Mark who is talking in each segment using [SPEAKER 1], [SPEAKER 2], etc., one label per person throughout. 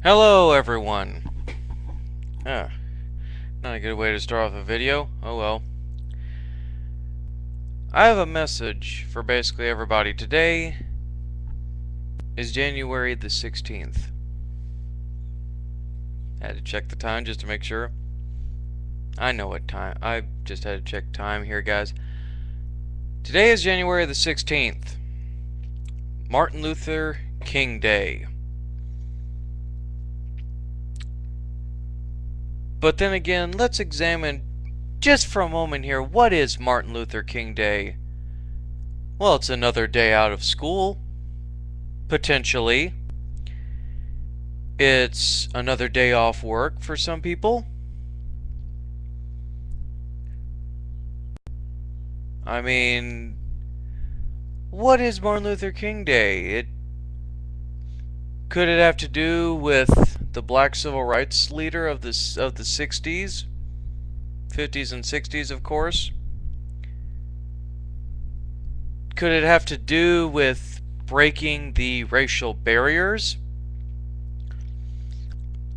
[SPEAKER 1] Hello everyone. Ah, not a good way to start off a video. Oh well. I have a message for basically everybody. Today is January the 16th. I had to check the time just to make sure. I know what time. I just had to check time here, guys. Today is January the 16th. Martin Luther King Day. But then again, let's examine just for a moment here, what is Martin Luther King Day? Well, it's another day out of school, potentially. It's another day off work for some people. I mean, what is Martin Luther King Day? Could it have to do with the black civil rights leader of the 60s, 50s and 60s, of course? Could it have to do with breaking the racial barriers?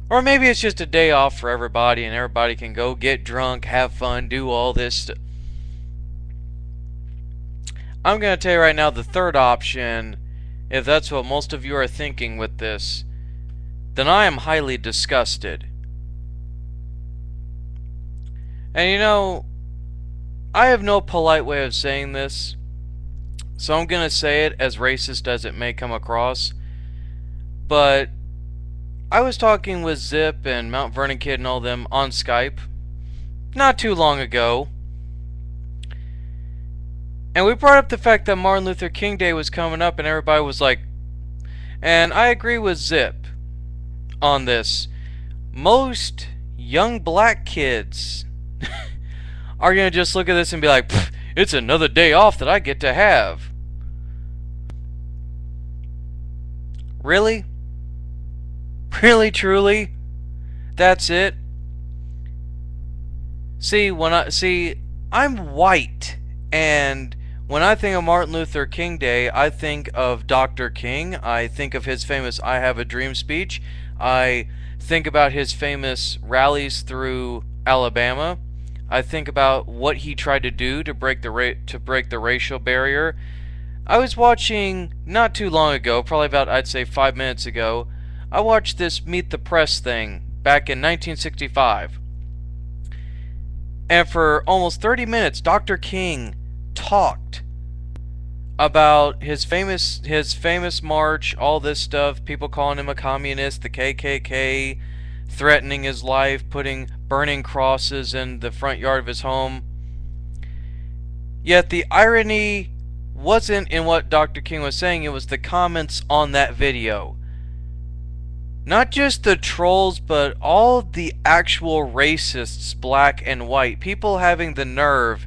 [SPEAKER 1] Or maybe it's just a day off for everybody and everybody can go get drunk, have fun, do all this stuff. I'm going to tell you right now, the third option, if that's what most of you are thinking with this, then I am highly disgusted. And you know, I have no polite way of saying this, so I'm going to say it as racist as it may come across. But I was talking with Zip and Mount Vernon Kid and all them on Skype not too long ago. And we brought up the fact that Martin Luther King Day was coming up and everybody was like, and I agree with Zip on this. Most young black kids are going to just look at this and be like, it's another day off that I get to have. Really? Really, truly? That's it? See, I'm white, and when I think of Martin Luther King Day, I think of Dr. King. I think of his famous I Have a Dream speech. I think about his famous rallies through Alabama. I think about what he tried to do to break the racial barrier. I was watching not too long ago, probably about I'd say 5 minutes ago. I watched this Meet the Press thing back in 1965. And for almost 30 minutes, Dr. King talked about his famous march, all this stuff, people calling him a communist, the KKK, threatening his life, burning crosses in the front yard of his home. Yet the irony wasn't in what Dr. King was saying, it was the comments on that video. Not just the trolls, but all the actual racists, black and white, people having the nerve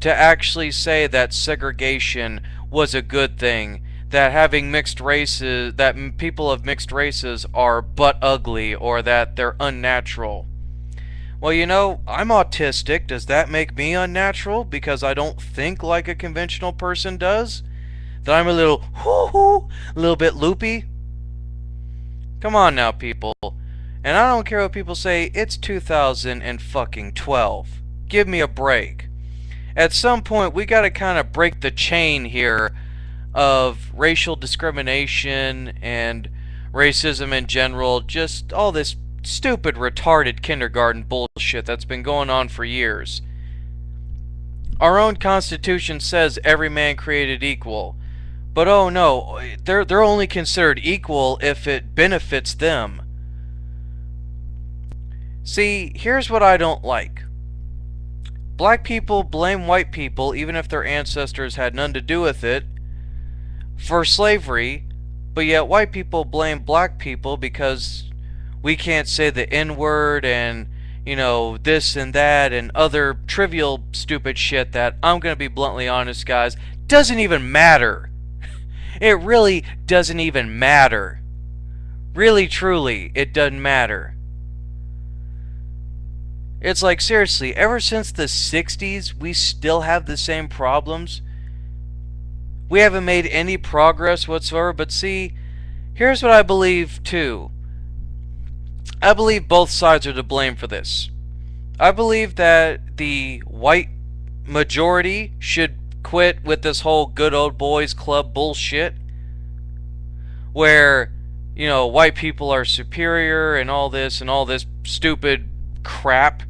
[SPEAKER 1] to actually say that segregation was a good thing, that having mixed races, that people of mixed races are butt ugly, or that they're unnatural. Well, you know, I'm autistic. Does that make me unnatural because I don't think like a conventional person does? That I'm a little bit loopy? Come on now, people. And I don't care what people say, it's 2012. Give me a break. At some point, we gotta kind of break the chain here of racial discrimination and racism in general, just all this stupid, retarded kindergarten bullshit that's been going on for years. Our own Constitution says every man created equal. But oh no, they're only considered equal if it benefits them. See, here's what I don't like. Black people blame white people, even if their ancestors had none to do with it, for slavery, but yet white people blame black people because we can't say the N-word and, you know, this and that and other trivial stupid shit that, I'm gonna be bluntly honest, guys, doesn't even matter. It really doesn't even matter. Really, truly, it doesn't matter. It's like, seriously, ever since the 60s, we still have the same problems. We haven't made any progress whatsoever, but see, here's what I believe, too. I believe both sides are to blame for this. I believe that the white majority should quit with this whole good old boys club bullshit where, white people are superior and all this stupid crap.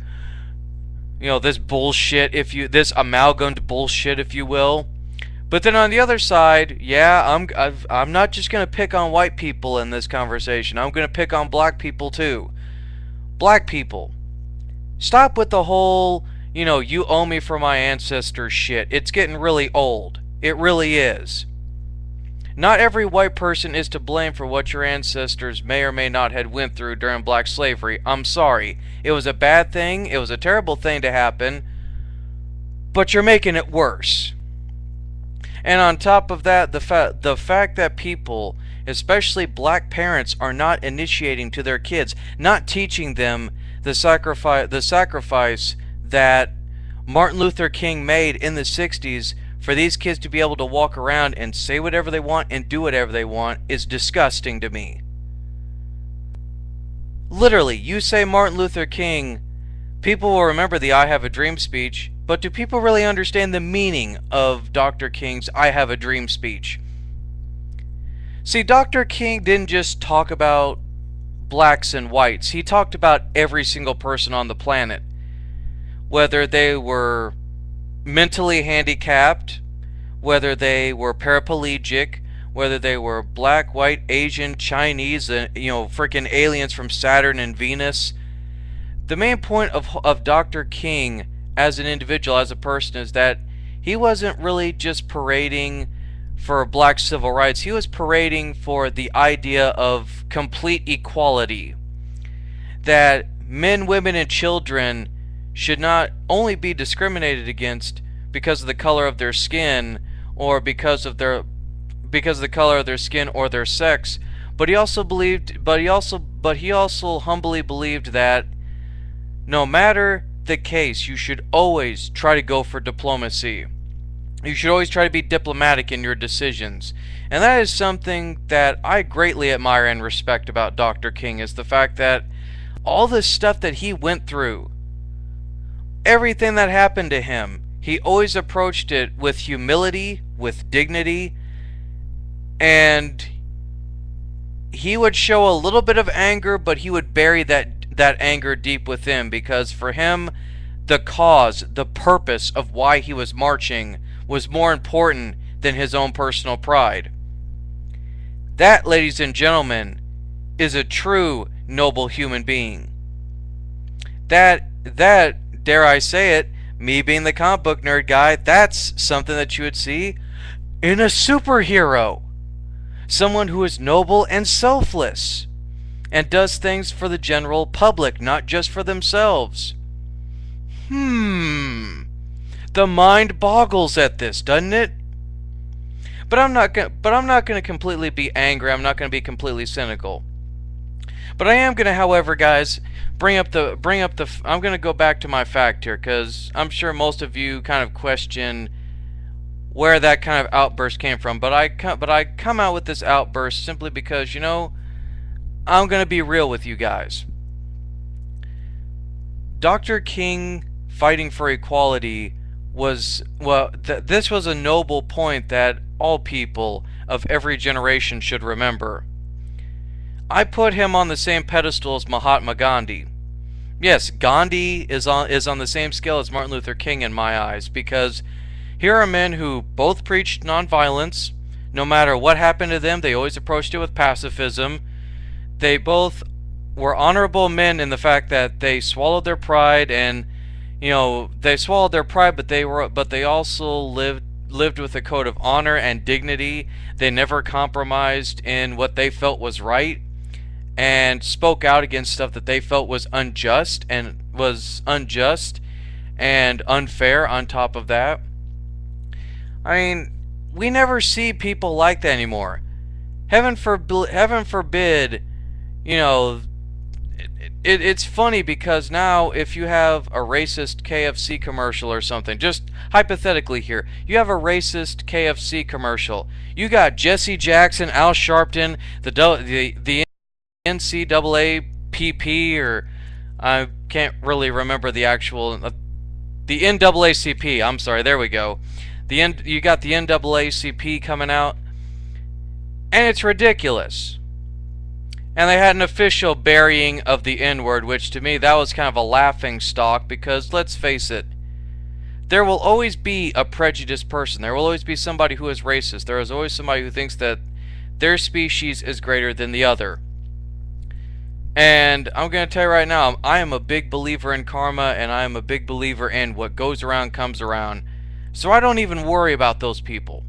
[SPEAKER 1] This bullshit, this amalgamed bullshit, if you will. But then on the other side, yeah, I'm not just gonna pick on white people in this conversation. I'm gonna pick on black people too. Black people, stop with the whole, you owe me for my ancestors shit. It's getting really old. It really is. Not every white person is to blame for what your ancestors may or may not had went through during black slavery. I'm sorry. It was a bad thing. It was a terrible thing to happen. But you're making it worse. And on top of that, the fact that people, especially black parents, are not initiating to their kids, not teaching them the sacrifice that Martin Luther King made in the 60s for these kids to be able to walk around and say whatever they want and do whatever they want is disgusting to me. Literally, you say Martin Luther King, people will remember the I Have a Dream speech, but do people really understand the meaning of Dr. King's I Have a Dream speech? See, Dr. King didn't just talk about blacks and whites. He talked about every single person on the planet. Whether they were mentally handicapped, whether they were paraplegic, whether they were black, white, Asian, Chinese, freaking aliens from Saturn and Venus. The main point of Dr. King as an individual, as a person, is that he wasn't really just parading for black civil rights. He was parading for the idea of complete equality. That men, women, and children should not only be discriminated against because of the color of their skin or because of the color of their skin or their sex, but he also humbly believed that no matter the case, you should always try to go for diplomacy. You should always try to be diplomatic in your decisions. And that is something that I greatly admire and respect about Dr. King, is the fact that all the stuff that he went through, everything that happened to him, he always approached it with humility, with dignity, and he would show a little bit of anger, but he would bury that anger deep within, because for him, the cause, the purpose of why he was marching was more important than his own personal pride. That, ladies and gentlemen, is a true noble human being. That, dare I say it, me being the comic book nerd guy, that's something that you would see in a superhero. Someone who is noble and selfless, and does things for the general public, not just for themselves. The mind boggles at this, doesn't it? But I'm not going to completely be angry. I'm not going to be completely cynical. But I am going to, however, guys, I'm going to go back to my fact here, because I'm sure most of you kind of question where that kind of outburst came from. But I come out with this outburst simply because, I'm going to be real with you guys. Dr. King fighting for equality was, this was a noble point that all people of every generation should remember. I put him on the same pedestal as Mahatma Gandhi. Yes, Gandhi is on the same scale as Martin Luther King in my eyes, because here are men who both preached nonviolence. No matter what happened to them, they always approached it with pacifism. They both were honorable men in the fact that they swallowed their pride, and they swallowed their pride, but they also lived with a code of honor and dignity. They never compromised in what they felt was right, and spoke out against stuff that they felt was unjust and unfair on top of that. I mean, we never see people like that anymore. Heaven forbid, it's funny because now if you have a racist KFC commercial or something, just hypothetically here, you have a racist KFC commercial. You got Jesse Jackson, Al Sharpton, the NCAAP PP, or I can't really remember the actual, the NAACP. I'm sorry, there we go. You got the NAACP coming out, and it's ridiculous. And they had an official burying of the N-word, which to me, that was kind of a laughing stock, because let's face it, there will always be a prejudiced person. There will always be somebody who is racist. There is always somebody who thinks that their species is greater than the other. And I'm going to tell you right now, I am a big believer in karma, and I am a big believer in what goes around comes around. So I don't even worry about those people.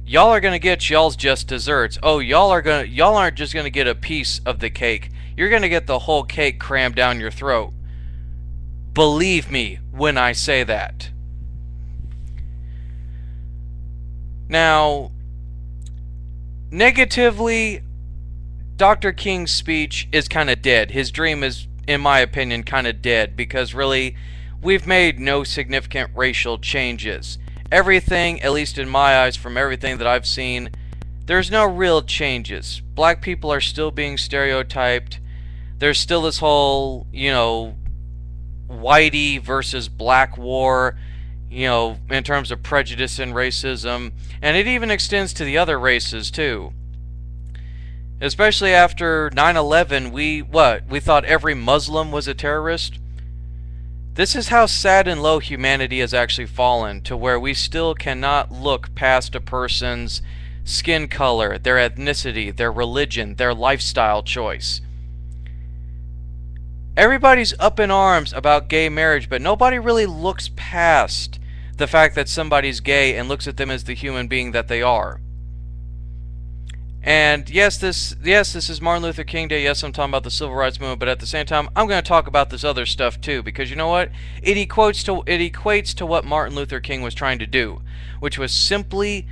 [SPEAKER 1] Y'all are going to get y'all's just desserts. Oh, y'all aren't just going to get a piece of the cake. You're going to get the whole cake crammed down your throat. Believe me when I say that. Now, negatively, Dr. King's speech is kind of dead. His dream is, in my opinion, kind of dead, because really, we've made no significant racial changes. Everything, at least in my eyes, from everything that I've seen, there's no real changes. Black people are still being stereotyped. There's still this whole, whitey versus black war, in terms of prejudice and racism. And it even extends to the other races, too. Especially after 9/11, we thought every Muslim was a terrorist? This is how sad and low humanity has actually fallen, to where we still cannot look past a person's skin color, their ethnicity, their religion, their lifestyle choice. Everybody's up in arms about gay marriage, but nobody really looks past the fact that somebody's gay and looks at them as the human being that they are. And yes, this is Martin Luther King Day. Yes, I'm talking about the Civil Rights Movement, but at the same time, I'm going to talk about this other stuff too, because you know what? It equates to what Martin Luther King was trying to do, which was simply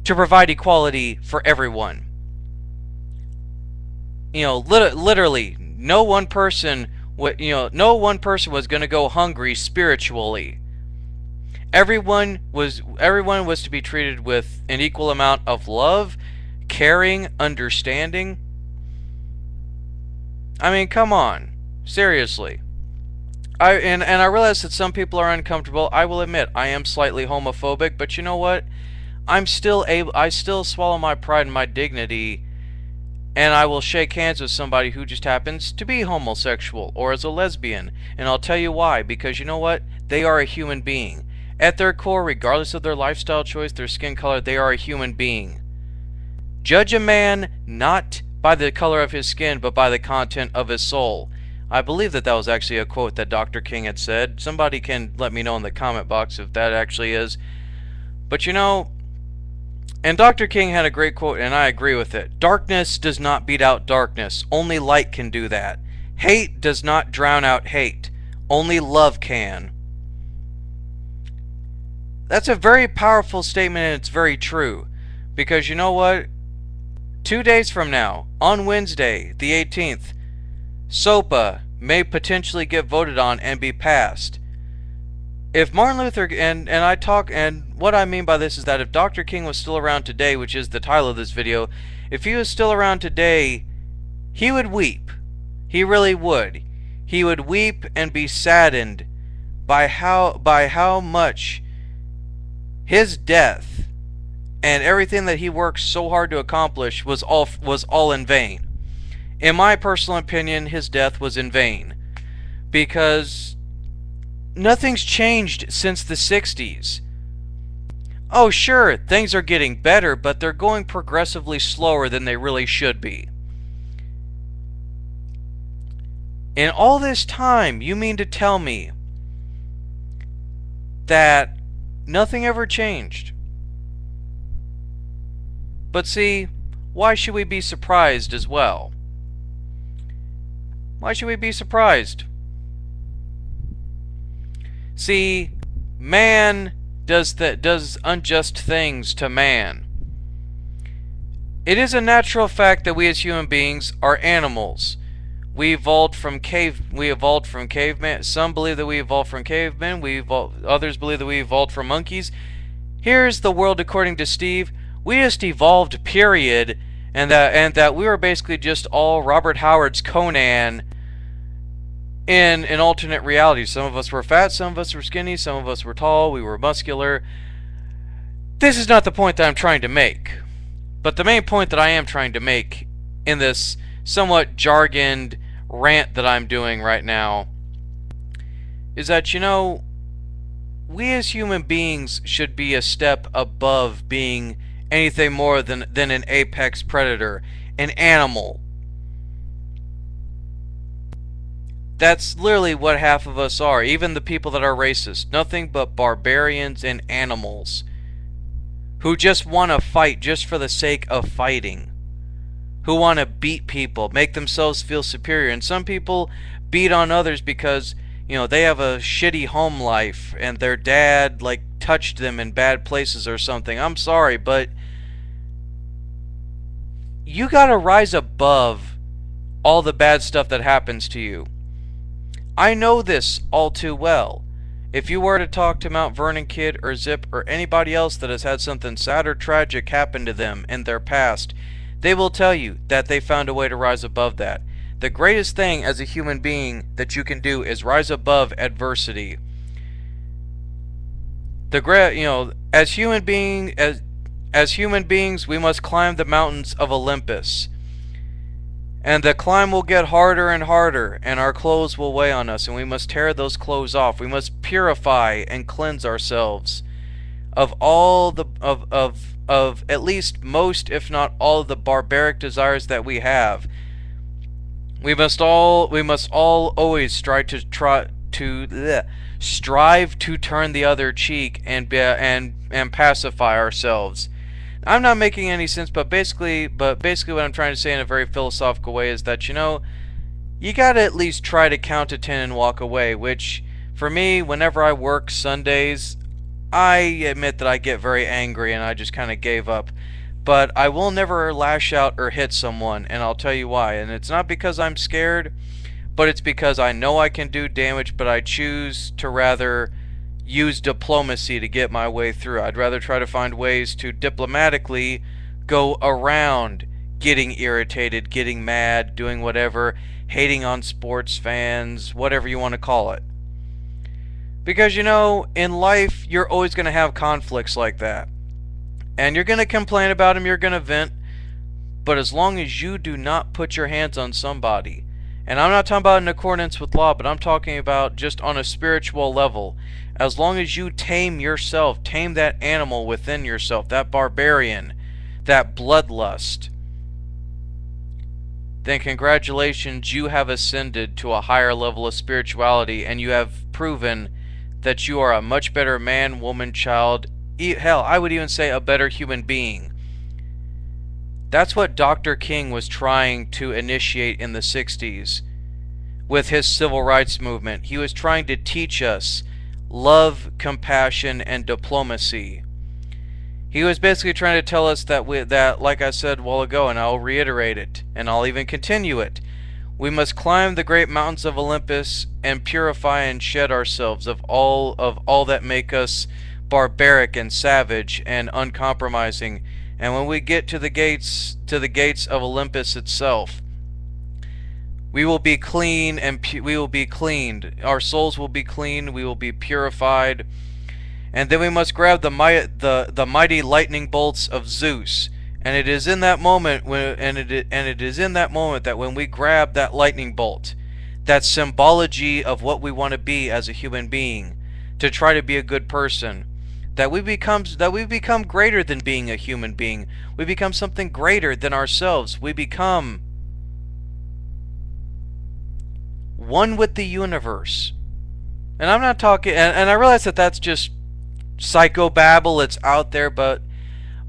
[SPEAKER 1] to provide equality for everyone. Literally, no one person was going to go hungry spiritually. Everyone was to be treated with an equal amount of love, caring, understanding. I mean, come on. Seriously. And I realize that some people are uncomfortable. I will admit, I am slightly homophobic, but you know what? I still swallow my pride and my dignity, and I will shake hands with somebody who just happens to be homosexual or is a lesbian. And I'll tell you why, because you know what? They are a human being. At their core, regardless of their lifestyle choice, their skin color, they are a human being. Judge a man not by the color of his skin, but by the content of his soul. I believe that was actually a quote that Dr. King had said. Somebody can let me know in the comment box if that actually is. But and Dr. King had a great quote, and I agree with it. Darkness does not beat out darkness. Only light can do that. Hate does not drown out hate. Only love can. That's a very powerful statement, and it's very true. Because you know what? 2 days from now, on Wednesday, the 18th, SOPA may potentially get voted on and be passed. If Martin Luther, and what I mean by this is that if Dr. King was still around today, which is the title of this video, if he was still around today, he would weep. He really would. He would weep and be saddened by how much his death and everything that he worked so hard to accomplish was all in vain. In my personal opinion, his death was in vain, because nothing's changed since the 60s. Oh sure, things are getting better, but they're going progressively slower than they really should be. In all this time, you mean to tell me that nothing ever changed? But see, why should we be surprised as well? Why should we be surprised? See, man does unjust things to man. It is a natural fact that we as human beings are animals. We evolved from cavemen. Some believe that we evolved from cavemen. Others believe that we evolved from monkeys. Here's the world according to Steve. We just evolved, period, and that we were basically just all Robert Howard's Conan in an alternate reality. Some of us were fat, some of us were skinny, some of us were tall, we were muscular. This is not the point that I'm trying to make. But the main point that I am trying to make in this somewhat jargoned rant that I'm doing right now is that, we as human beings should be a step above being anything more than an apex predator, an animal. That's literally what half of us are, even the people that are racist. Nothing but barbarians and animals who just want to fight just for the sake of fighting, who want to beat people, make themselves feel superior. And some people beat on others because, they have a shitty home life and their dad, touched them in bad places or something. I'm sorry, but you gotta rise above all the bad stuff that happens to you. I know this all too well. If you were to talk to Mount Vernon Kid or Zip or anybody else that has had something sad or tragic happen to them in their past, they will tell you that they found a way to rise above that. The greatest thing as a human being that you can do is rise above adversity. As human beings, we must climb the mountains of Olympus. And the climb will get harder and harder, and our clothes will weigh on us, and we must tear those clothes off. We must purify and cleanse ourselves of all the of at least most, if not all, of the barbaric desires that we have. We must all always strive to turn the other cheek and pacify ourselves. I'm not making any sense, but basically what I'm trying to say in a very philosophical way is that, you gotta at least try to count to 10 and walk away, which, for me, whenever I work Sundays, I admit that I get very angry and I just kind of gave up. But I will never lash out or hit someone, and I'll tell you why. And it's not because I'm scared, but it's because I know I can do damage, but I choose to rather use diplomacy to get my way through. I'd rather try to find ways to diplomatically go around getting irritated, getting mad, doing whatever, hating on sports fans, whatever you want to call it. Because, in life, you're always going to have conflicts like that. And you're going to complain about them, you're going to vent, but as long as you do not put your hands on somebody, and I'm not talking about in accordance with law, but I'm talking about just on a spiritual level, as long as you tame yourself, tame that animal within yourself, that barbarian, that bloodlust, then congratulations, you have ascended to a higher level of spirituality, and you have proven that you are a much better man, woman, child, hell, I would even say a better human being. That's what Dr. King was trying to initiate in the 60s with his civil rights movement. He was trying to teach us love, compassion, and diplomacy. He was basically trying to tell us that, like I said a while ago, and I'll reiterate it, and I'll even continue it, we must climb the great mountains of Olympus and purify and shed ourselves of all that make us barbaric and savage and uncompromising. And when we get to the gates of Olympus itself, we will be clean and we will be cleaned. Our souls will be clean. We will be purified. And then we must grab the mighty lightning bolts of Zeus. And it is in that moment that when we grab that lightning bolt, that symbology of what we want to be as a human being, to try to be a good person, that we become greater than being a human being. We become something greater than ourselves. We become one with the universe. And I'm not talking, and I realize that that's just psychobabble, it's out there, but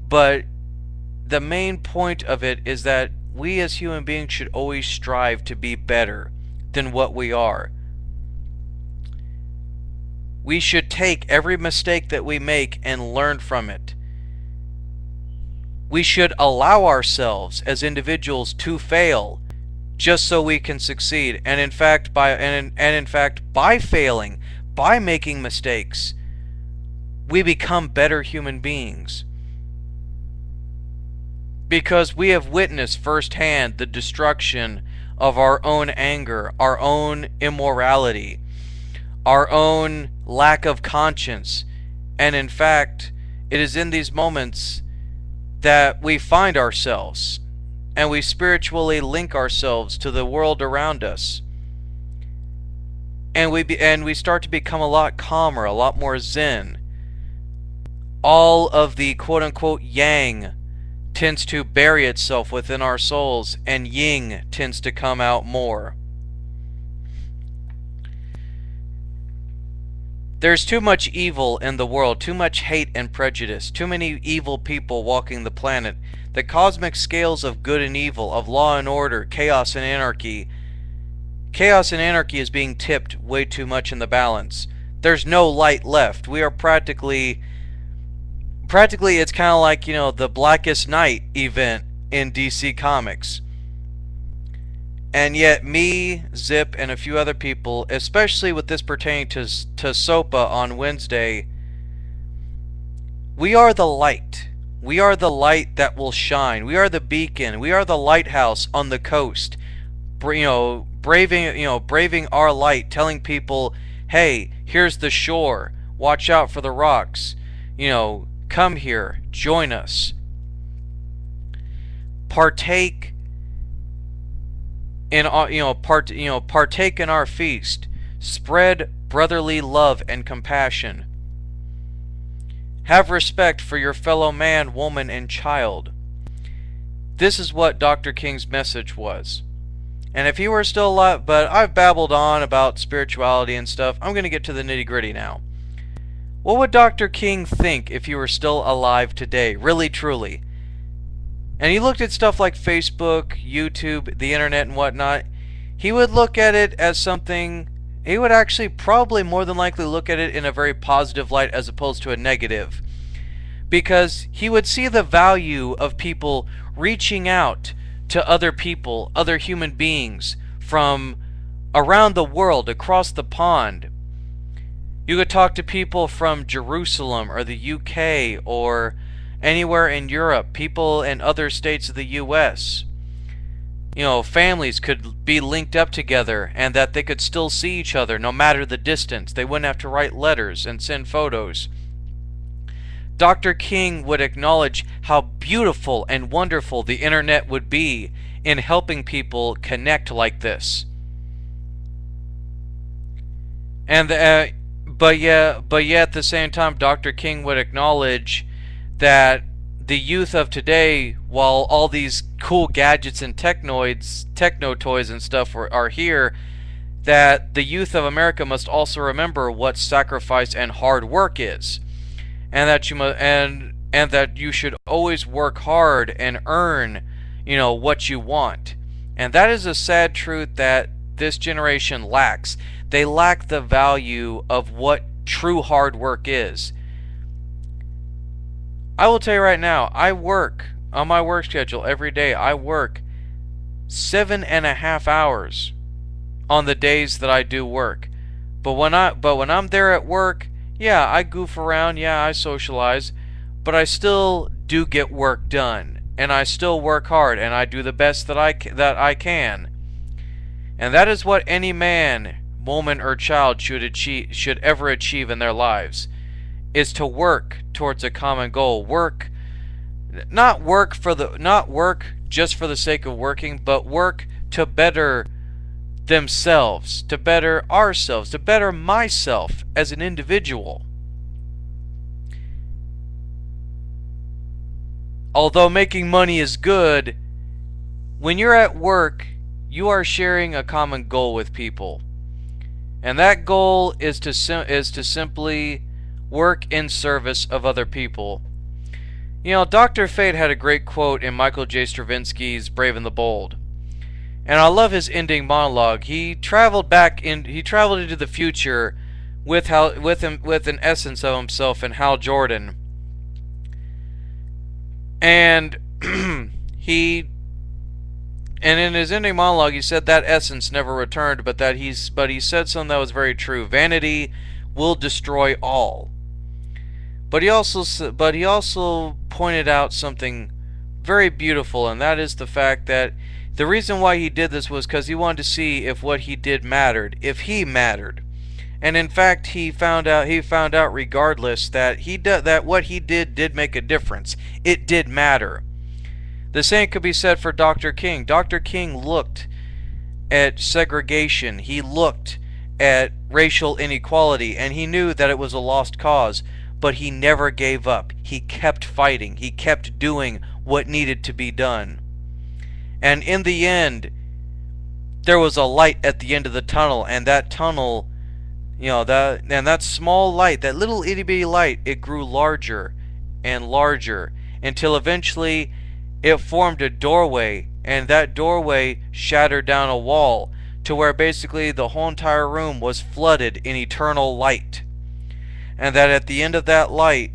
[SPEAKER 1] the main point of it is that we as human beings should always strive to be better than what we are. We should take every mistake that we make and learn from it. We should allow ourselves as individuals to fail just so we can succeed. And in fact, by failing, by making mistakes, we become better human beings. because we have witnessed firsthand the destruction of our own anger, our own immorality, our own lack of conscience. And in fact, it is in these moments that we find ourselves and we spiritually link ourselves to the world around us. And we start to become a lot calmer, a lot more zen. All of the quote-unquote yang tends to bury itself within our souls, and yin tends to come out more. There's too much evil in the world, too much hate and prejudice, too many evil people walking the planet. The cosmic scales of good and evil, of law and order, chaos and anarchy is being tipped way too much in the balance. There's no light left. We are practically it's kind of like, the Blackest Night event in DC Comics. And yet me, Zip, and a few other people, especially with this pertaining to SOPA on Wednesday, we are the light. We are the light that will shine. We are the beacon. We are the lighthouse on the coast. Braving our light, telling people, hey, here's the shore. Watch out for the rocks. Come here, join us. Partake in partake in our feast. Spread brotherly love and compassion. Have respect for your fellow man, woman, and child. This is what Dr. King's message was. And if he were still alive, but I've babbled on about spirituality and stuff, I'm going to get to the nitty-gritty now. What would Dr. King think if he were still alive today, really truly? And he looked at stuff like Facebook, YouTube, the internet, and whatnot. He would look at it as something, he would actually probably more than likely look at it in a very positive light as opposed to a negative. Because he would see the value of people reaching out to other people, other human beings from around the world, across the pond. You could talk to people from Jerusalem or the UK or anywhere in Europe, people in other states of the US. Families could be linked up together and that they could still see each other no matter the distance. They wouldn't have to write letters and send photos. Dr. King would acknowledge how beautiful and wonderful the internet would be in helping people connect like this. And But yet at the same time, Dr. King would acknowledge that the youth of today, while all these cool gadgets and techno toys and stuff are here, that the youth of America must also remember what sacrifice and hard work is, and that you should always work hard and earn, what you want. And that is a sad truth that this generation lacks. They lack the value of what true hard work is. I will tell you right now, I work on my work schedule every day. I work 7.5 hours on the days that I do work. But when I'm there at work, yeah, I goof around, yeah, I socialize, but I still do get work done, and I still work hard, and I do the best that I can. And that is what any man, woman, or child should ever achieve in their lives, is to work towards a common goal. Not work just for the sake of working, but work to better themselves, to better ourselves, to better myself as an individual. Although making money is good, when you're at work, you are sharing a common goal with people. And that goal is to simply work in service of other people. Dr. Fate had a great quote in Michael J. Straczynski's Brave and the Bold. And I love his ending monologue. He traveled into the future with an essence of himself in Hal Jordan. And And in his ending monologue, he said that essence never returned, but he said something that was very true. Vanity will destroy all. But he also pointed out something very beautiful, and that is the fact that the reason why he did this was because he wanted to see if what he did mattered, if he mattered. And in fact, he found out regardless that that what he did make a difference. It did matter. The same could be said for Dr. King. Dr. King looked at segregation. He looked at racial inequality, and he knew that it was a lost cause, but he never gave up. He kept fighting. He kept doing what needed to be done. And in the end, there was a light at the end of the tunnel, and that tunnel, that small light, that little itty bitty light, it grew larger and larger until eventually it formed a doorway, and that doorway shattered down a wall to where basically the whole entire room was flooded in eternal light. And that at the end of that light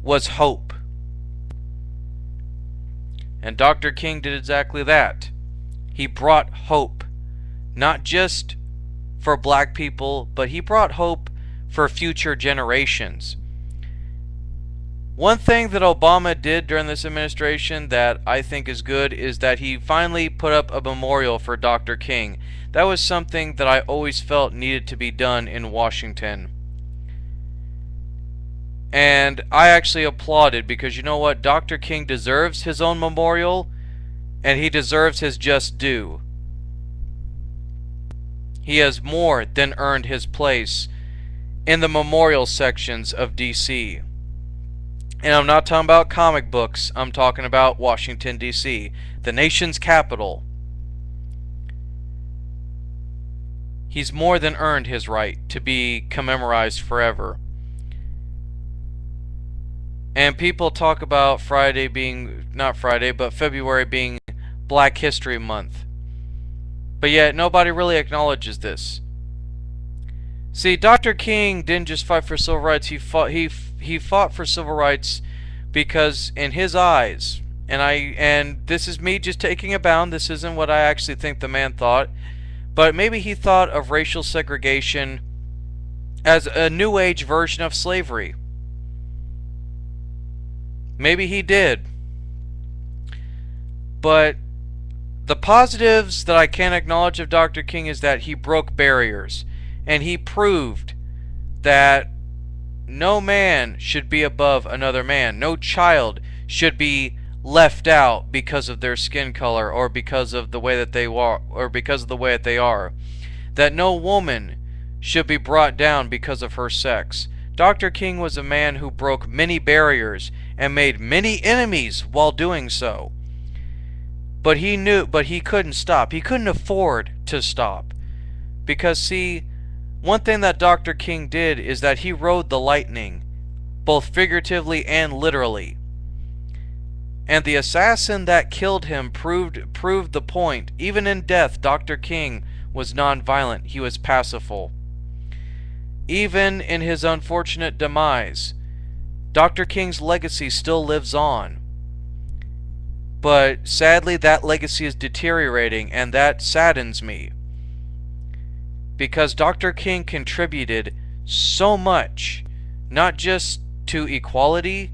[SPEAKER 1] was hope. And Dr. King did exactly that. He brought hope, not just for black people, but he brought hope for future generations. One thing that Obama did during this administration that I think is good is that he finally put up a memorial for Dr. King. That was something that I always felt needed to be done in Washington. And I actually applauded, because you know what? Dr. King deserves his own memorial, and he deserves his just due. He has more than earned his place in the memorial sections of D.C. And I'm not talking about comic books, I'm talking about Washington, D.C., the nation's capital. He's more than earned his right to be commemorized forever. And people talk about February being Black History Month. But yet nobody really acknowledges this. See, Dr. King didn't just fight for civil rights, he fought for civil rights because in his eyes, and this is me just taking a bound, this isn't what I actually think the man thought, but maybe he thought of racial segregation as a new age version of slavery. Maybe he did. But the positives that I can acknowledge of Dr. King is that he broke barriers, and he proved that no man should be above another man. No child should be left out because of their skin color or because of the way that they are, that no woman should be brought down because of her sex. Dr. King was a man who broke many barriers and made many enemies while doing so. But he couldn't stop. He couldn't afford to stop. Because see, one thing that Dr. King did is that he rode the lightning, both figuratively and literally. And the assassin that killed him proved the point. Even in death, Dr. King was nonviolent. He was paciful. Even in his unfortunate demise, Dr. King's legacy still lives on. But sadly, that legacy is deteriorating, and that saddens me. Because Dr. King contributed so much, not just to equality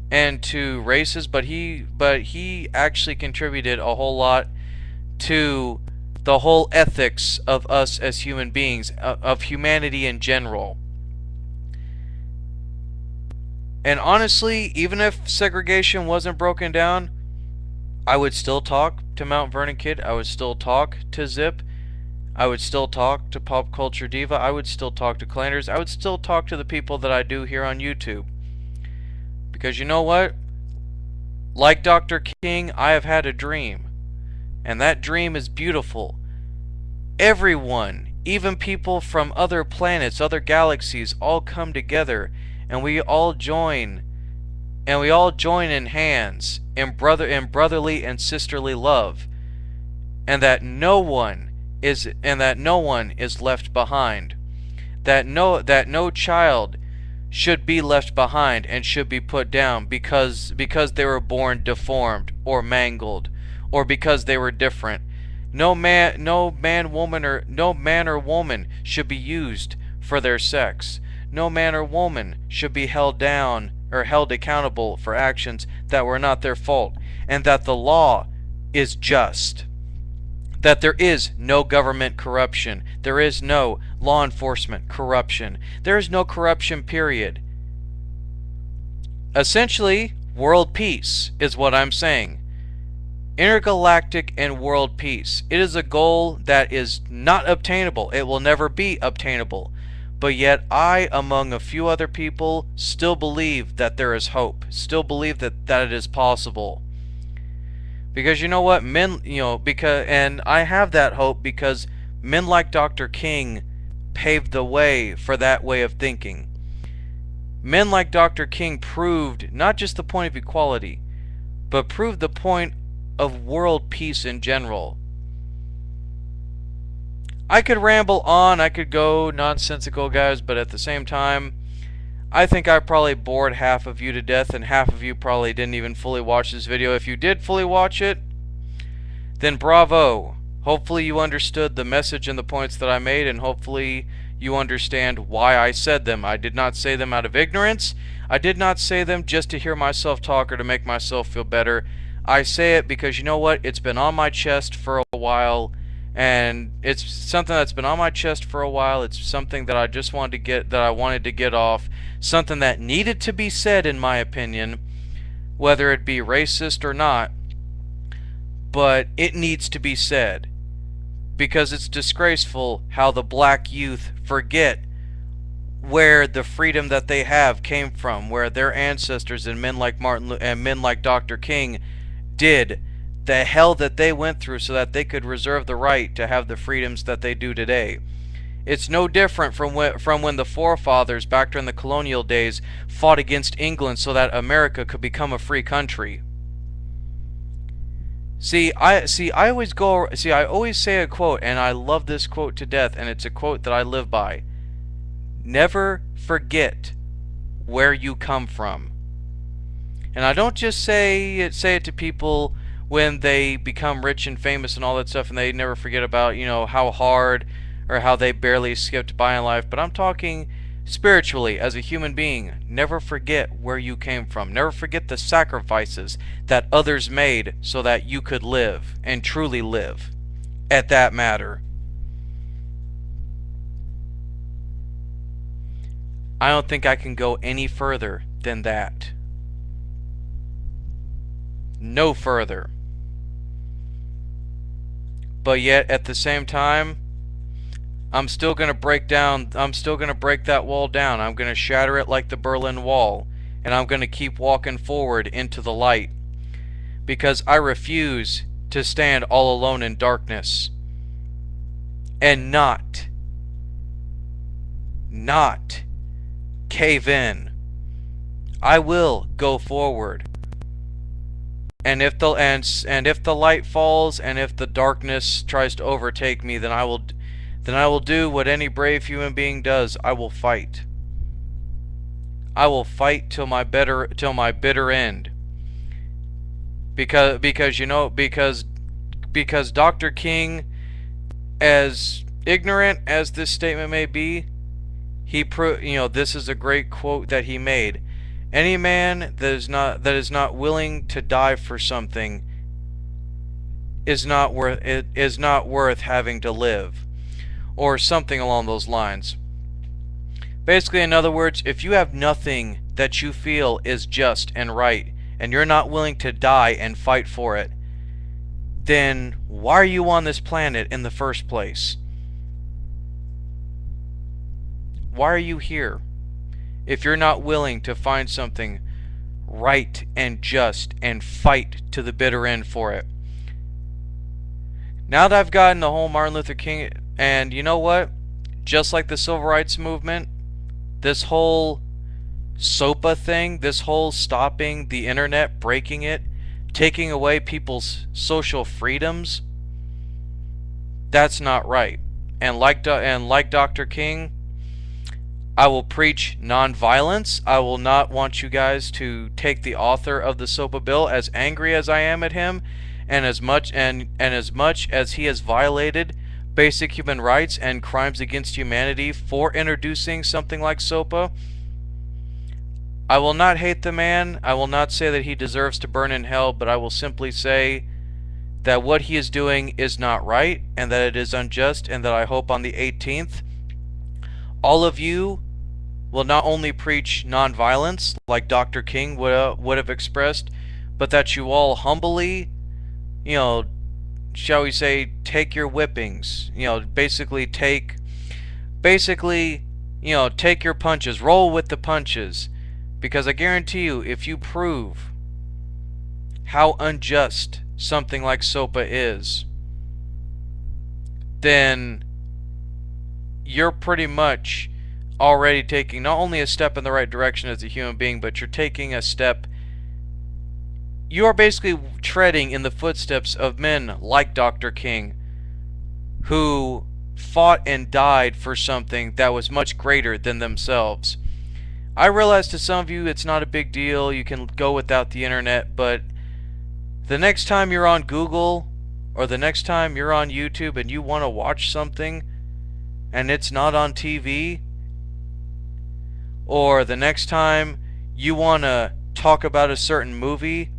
[SPEAKER 1] and to races, but he actually contributed a whole lot to the whole ethics of us as human beings, of humanity in general. And honestly, even if segregation wasn't broken down, I would still talk to Mount Vernon Kid, I would still talk to Zip, I would still talk to Pop Culture Diva, I would still talk to Clanders, I would still talk to the people that I do here on YouTube. Because you know what? Like Dr. King, I have had a dream. And that dream is beautiful. Everyone, even people from other planets, other galaxies, all come together, and we all join in hands in brotherly and sisterly love, and that no one is left behind. That no child should be left behind and should be put down because they were born deformed or mangled, or because they were different. No man or woman should be used for their sex. No man or woman should be held down or held accountable for actions that were not their fault, and that the law is just. That there is no government corruption. There is no law enforcement corruption. There is no corruption, period. Essentially, world peace is what I'm saying. Intergalactic and world peace. It is a goal that is not obtainable. It will never be obtainable. But yet I, among a few other people, still believe that there is hope. Still believe that it is possible. Because you know what? And I have that hope because men like Dr. King paved the way for that way of thinking. Men like Dr. King proved not just the point of equality, but proved the point of world peace in general. I could ramble on, I could go nonsensical, guys, but at the same time, I think I probably bored half of you to death, and half of you probably didn't even fully watch this video. If you did fully watch it, then bravo. Hopefully you understood the message and the points that I made, and hopefully you understand why I said them. I did not say them out of ignorance. I did not say them just to hear myself talk or to make myself feel better. I say it because you know what? It's been on my chest for a while, and it's something that's been on my chest for a while. It's something that I just wanted to get, that I wanted to get off. Something that needed to be said, in my opinion, whether it be racist or not, but it needs to be said. Because it's disgraceful how the black youth forget where the freedom that they have came from, where their ancestors and men like men like Dr. King did, the hell that they went through so that they could reserve the right to have the freedoms that they do today. It's no different from when the forefathers back during the colonial days fought against England so that America could become a free country. I always say a quote, and I love this quote to death, and it's a quote that I live by. Never forget where you come from. And I don't just say it to people when they become rich and famous and all that stuff, and they never forget about, how hard or how they barely skipped by in life, but I'm talking spiritually as a human being. Never forget where you came from. Never forget the sacrifices that others made so that you could live and truly live at that matter. I don't think I can go any further than that. No further. But yet at the same time, I'm still going to break that wall down. I'm going to shatter it like the Berlin Wall, and I'm going to keep walking forward into the light, because I refuse to stand all alone in darkness and not cave in. I will go forward. And if the light falls, and if the darkness tries to overtake me, then I will do what any brave human being does. I will fight. I will fight till my bitter end. Because Dr. King, as ignorant as this statement may be, this is a great quote that he made. Any man that is not willing to die for something is not worth having to live, or something along those lines. Basically, in other words, if you have nothing that you feel is just and right, and you're not willing to die and fight for it, then why are you on this planet in the first place? Why are you here? If you're not willing to find something right and just and fight to the bitter end for it. Now that I've gotten the whole Martin Luther King, and you know what? Just like the Civil Rights Movement, this whole SOPA thing, this whole stopping the internet, breaking it, taking away people's social freedoms, that's not right. And like Dr. King, I will preach nonviolence. I will not want you guys to take the author of the SOPA bill, as angry as I am at him, and as much as he has violated basic human rights and crimes against humanity for introducing something like SOPA. I will not hate the man. I will not say that he deserves to burn in hell, but I will simply say that what he is doing is not right, and that it is unjust, and that I hope on the 18th, all of you will not only preach nonviolence, like Dr. King would have expressed, but that you all humbly, you know, shall we say, take your whippings. You know, basically, you know, take your punches, roll with the punches. Because I guarantee you, if you prove how unjust something like SOPA is, then you're pretty much already taking not only a step in the right direction as a human being, but you're taking a step. You are basically treading in the footsteps of men like Dr. King, who fought and died for something that was much greater than themselves. I realize to some of you it's not a big deal, you can go without the internet, but the next time you're on Google, or the next time you're on YouTube and you want to watch something, and it's not on TV, or the next time you want to talk about a certain movie,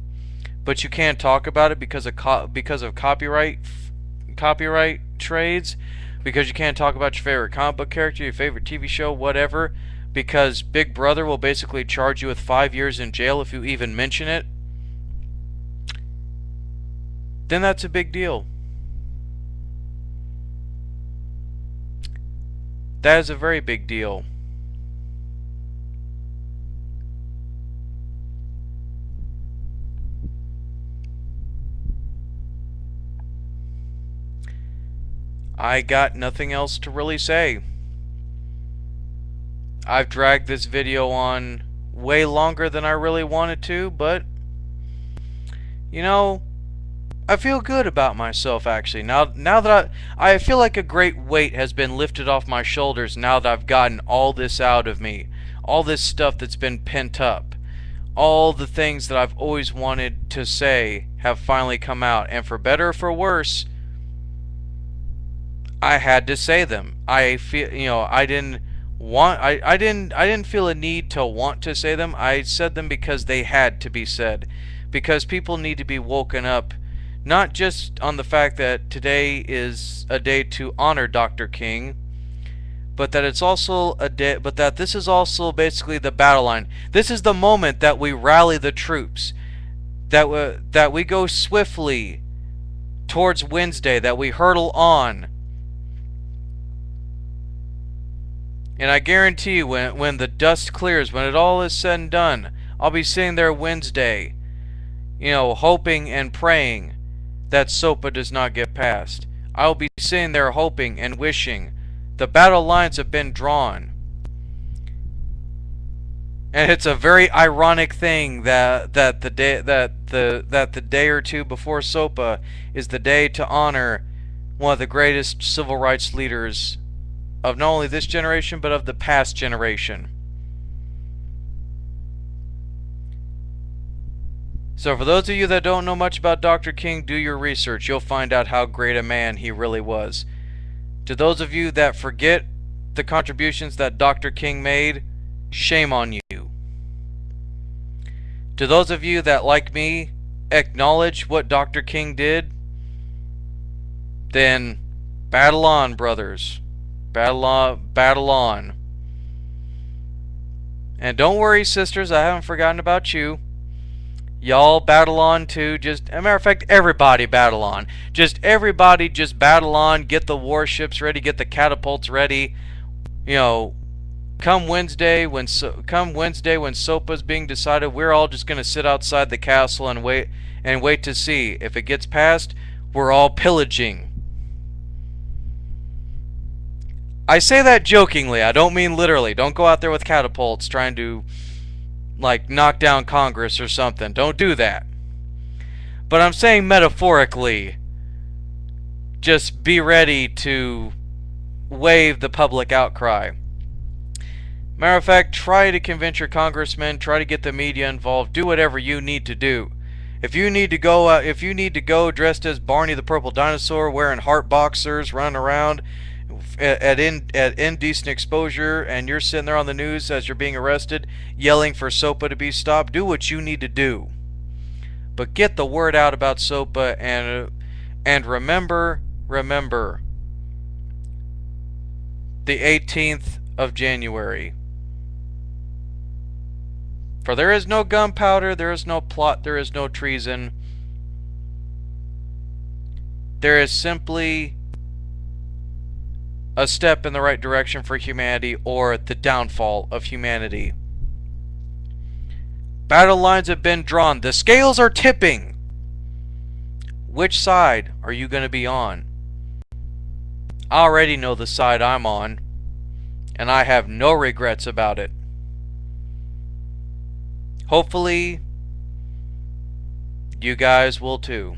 [SPEAKER 1] but you can't talk about it because of copyright trades, because you can't talk about your favorite comic book character, your favorite TV show, whatever, because Big Brother will basically charge you with 5 years in jail if you even mention it, then that's a big deal. That is a very big deal. I got nothing else to really say. I've dragged this video on way longer than I really wanted to, but you know, I feel good about myself actually. Now that I feel like a great weight has been lifted off my shoulders now that I've gotten all this out of me. All this stuff that's been pent up. All the things that I've always wanted to say have finally come out, and for better or for worse, I had to say them. I feel, you know, I didn't feel a need to want to say them. I said them because they had to be said. Because people need to be woken up, not just on the fact that today is a day to honor Dr. King, but that it's also a day, but that this is also basically the battle line. This is the moment that we rally the troops, that we go swiftly towards Wednesday, that we hurtle on. And I guarantee you, when the dust clears, when it all is said and done, I'll be sitting there Wednesday, you know, hoping and praying that SOPA does not get passed. I'll be sitting there hoping and wishing. The battle lines have been drawn. And it's a very ironic thing that the day or two before SOPA is the day to honor one of the greatest civil rights leaders of not only this generation, but of the past generation. So for those of you that don't know much about Dr. King, do your research. You'll find out how great a man he really was. To those of you that forget the contributions that Dr. King made, shame on you. To those of you that, like me, acknowledge what Dr. King did, then battle on, brothers. Battle on, battle on. And don't worry, sisters, I haven't forgotten about you. Y'all battle on too. Just, as a matter of fact, everybody battle on. Everybody just battle on. Get the warships ready. Get the catapults ready. You know, come Wednesday when SOPA's being decided, we're all just gonna sit outside the castle and wait to see. If it gets passed, we're all pillaging. I say that jokingly, I don't mean literally. Don't go out there with catapults trying to, like, knock down Congress or something. Don't do that. But I'm saying metaphorically, just be ready to wave the public outcry. Matter of fact, try to convince your congressmen, try to get the media involved, do whatever you need to do. If you need to go dressed as Barney the Purple Dinosaur, wearing heart boxers, running around, at indecent exposure, and you're sitting there on the news as you're being arrested, yelling for SOPA to be stopped, do what you need to do. But get the word out about SOPA, and remember the 18th of January. For there is no gunpowder, there is no plot, there is no treason. There is simply a step in the right direction for humanity, or the downfall of humanity. Battle lines have been drawn. The scales are tipping. Which side are you going to be on? I already know the side I'm on, and I have no regrets about it. Hopefully, you guys will too.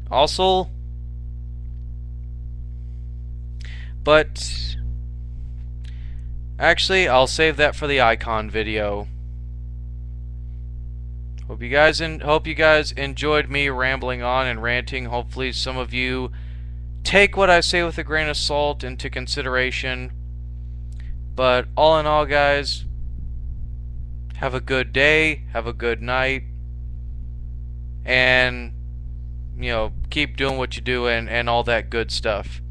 [SPEAKER 1] Also, but actually, I'll save that for the icon video. Hope you guys enjoyed me rambling on and ranting. Hopefully, some of you take what I say with a grain of salt into consideration. But all in all, guys, have a good day, have a good night, and keep doing what you do and all that good stuff.